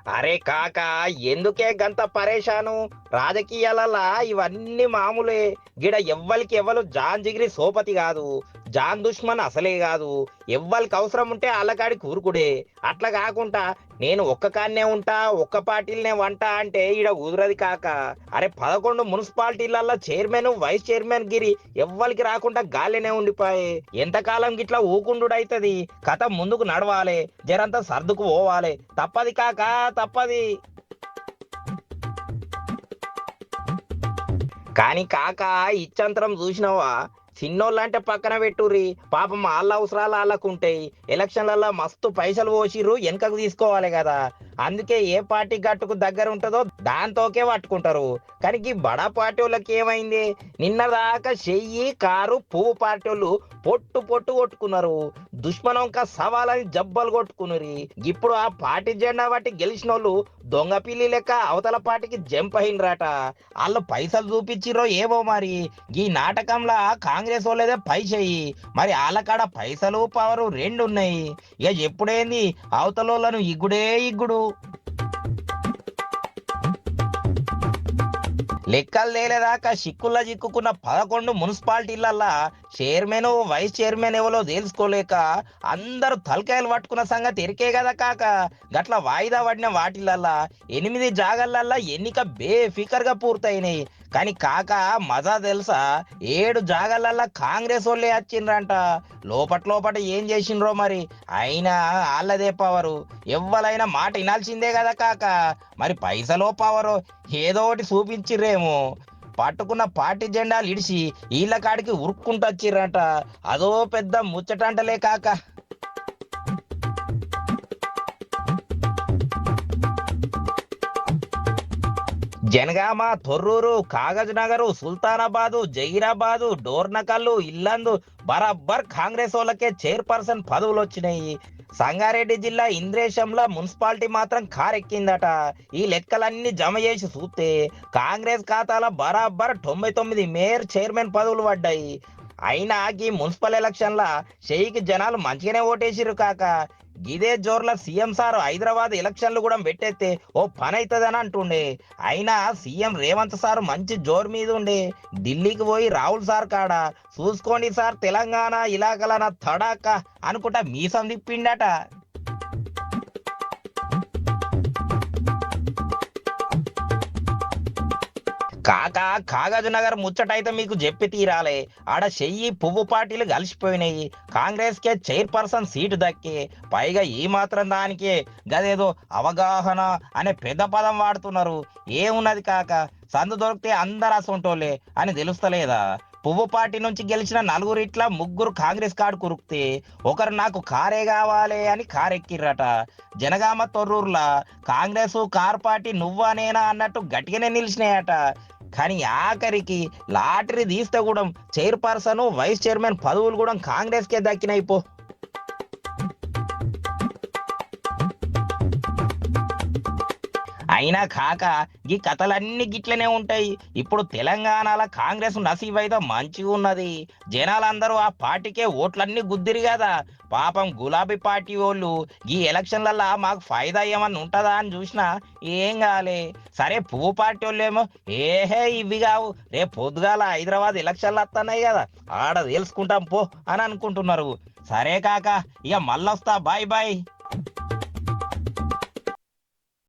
అరే కాక, ఎందుకే గంత పరేషాను? రాజకీయాలలా ఇవన్నీ మామూలే. గిడ ఎవ్వలికి ఎవ్వలు జాన్ జిగిరి సోపతి కాదు, జాన్ దుష్మన్ అసలే కాదు. ఎవ్వరికి అవసరం ఉంటే అల్లకాడి కూరుకుడే. అట్లా కాకుండా నేను ఒక్క కాన్నే ఉంటా, ఒక్క పార్టీలనే వంట అంటే ఈడ కుదరది కాక. అరే 11 మున్సిపాలిటీలల్లో చైర్మన్ వైస్ చైర్మన్ గిరి ఎవ్వరికి రాకుండా గాలినే ఉండిపోయే. ఎంతకాలం గిట్లా ఊకుండుడైతది? కథ ముందుకు నడవాలి, జరంతా సర్దుకు పోవాలి. తప్పది కాక, తప్పది. కానీ కాక, ఇచ్చంతరం చూసినావా? చిన్నోళ్ళంటే పక్కన పెట్టుర్రి, పాపం వాళ్ళ అవసరాలు వాళ్ళకుంటాయి. ఎలక్షన్లలో మస్తు పైసలు పోసిర్రు, వెనకకు తీసుకోవాలి కదా. అందుకే ఏ పార్టీ గట్టుకు దగ్గర ఉంటుందో దాంతోకే పట్టుకుంటారు. కానీ ఈ బడా పార్టీ వాళ్ళకి ఏమైంది? నిన్నదాకా చెయ్యి కారు పువ్వు పార్టీ వాళ్ళు పొట్టు పొట్టు కొట్టుకున్నారు. దుష్మనంక సవాలని జబ్బలు కొట్టుకున్నారు. ఇప్పుడు ఆ పార్టీ జెండా బట్టి గెలిచిన వాళ్ళు దొంగ పిల్లి లెక్క అవతల పార్టీకి జంప్ అయినరాట. వాళ్ళు పైసలు చూపించిరో ఏమో మరి. ఈ నాటకంలా కాంగ్రెస్ వాళ్ళదే పై చెయ్యి. మరి వాళ్ళ కాడ పైసలు పవరు రెండు ఉన్నాయి. ఇక ఎప్పుడేంది అవతలోళ్ళను ఇగ్గుడే ఇగ్గుడు. లెక్కలు తేలేదాకా సిక్కుల్లో చిక్కుకున్న 11 మున్సిపాలిటీలల్లా చైర్మన్ వైస్ చైర్మన్ ఎవరో తెలుసుకోలేక అందరూ తలకాయలు పట్టుకున్న సంగతి ఎరికే కదా కాక. గట్ల వాయిదా పడిన వాటిలల్లా 8 జాగాలల్లా ఎన్నిక బేఫికర్ గా పూర్తయినాయి. కానీ కాక, మజా తెలుసా? 7 జాగాలల్లా కాంగ్రెస్ వాళ్ళే వచ్చిండ్రంట. లోపట ఏం చేసిండ్రో మరి. అయినా వాళ్ళదే పవరు. ఎవ్వలైనా మాట వినాల్సిందే కదా కాక. మరి పైసలో పవరో ఏదో ఒకటి చూపించిర్రేమో. పట్టుకున్న పార్టీ జెండాలు ఇడిచి వీళ్ళ కాడికి ఉరుక్కుంటూ వచ్చిర్రంట. అదో పెద్ద ముచ్చటంటలే కాక. జనగామ, తొర్రూరు, కాగజ్ నగరు, సుల్తానాబాదు, జహీరాబాదు, డోర్నకల్లు, ఇల్లందు బరాబర్ కాంగ్రెస్ వాళ్ళకే చైర్పర్సన్ పదవులు వచ్చినాయి. సంగారెడ్డి జిల్లా ఇంద్రేశంలో మున్సిపాలిటీ మాత్రం కారెక్కిందట. ఈ లెక్కలన్నీ జమ చేసి చూస్తే కాంగ్రెస్ ఖాతాలో బరాబర్ 99 మేయర్ చైర్మన్ పదవులు పడ్డాయి. అయినా ఈ మున్సిపల్ ఎలక్షన్ల షెయికి జనాలు మంచిగానే ఓటేసిర్రు కాక. గిదే జోర్ల సీఎం సార్ హైదరాబాద్ ఎలక్షన్లు కూడా పెట్టేస్తే ఓ పని అవుతుందని అంటుండే. అయినా సీఎం రేవంత్ సార్ మంచి జోరు మీద ఉండే. ఢిల్లీకి పోయి రాహుల్ సార్ కాడ చూసుకోండి సార్ తెలంగాణ ఇలాగలన తడాక అనుకుంటా మీసం తిప్పిండట. కాక, కాగజ్ నగర్ ముచ్చటైతే మీకు చెప్పి తీరాలే. ఆడ చెయ్యి పువ్వు పార్టీలు కలిసిపోయినాయి. కాంగ్రెస్ కే చైర్పర్సన్ సీటు దక్కి, పైగా ఈ మాత్రం దానికే గదేదో అవగాహన అనే పెద్ద పదం వాడుతున్నారు. ఏమున్నది కాక, సందు దొరికితే అందరు అసొంటోళ్ళే అని తెలుస్తలేదా? పువ్వు పార్టీ నుంచి గెలిచిన నలుగురిట్లా ముగ్గురు కాంగ్రెస్ కాడు కురుకుతే ఒకరు నాకు కారే కావాలి అని కారెక్కిర్రట. జనగామ, తొర్రూర్లా కాంగ్రెస్ కార్ పార్టీ నువ్వా నేనా అన్నట్టు గట్టిగానే నిలిచినాయట. కానీ ఆఖరికి లాటరీ తీస్తే కూడా చైర్పర్సన్ వైస్ చైర్మన్ పదవులు కూడా కాంగ్రెస్కే దక్కినాయి పో. అయినా కాక, ఈ కథలన్నీ గిట్లనే ఉంటాయి. ఇప్పుడు తెలంగాణలో కాంగ్రెస్ నసీబైతే మంచిగా ఉన్నది. జనాలందరూ ఆ పార్టీకే ఓట్లన్నీ గుద్దిరి కదా. పాపం గులాబీ పార్టీ వాళ్ళు ఈ ఎలక్షన్లల్లో మాకు ఫైదా ఏమన్నా ఉంటుందా అని చూసినా ఏం కాలే. సరే పువ్వు పార్టీ వాళ్ళేమో ఏహే ఇవి కావు, రేపు పొద్దుగాల హైదరాబాద్ ఎలక్షన్లు వస్తున్నాయి కదా, ఆడ తెలుసుకుంటాం పో అని అనుకుంటున్నారు. సరే కాక, ఇక మళ్ళొస్తా, బాయ్ బాయ్.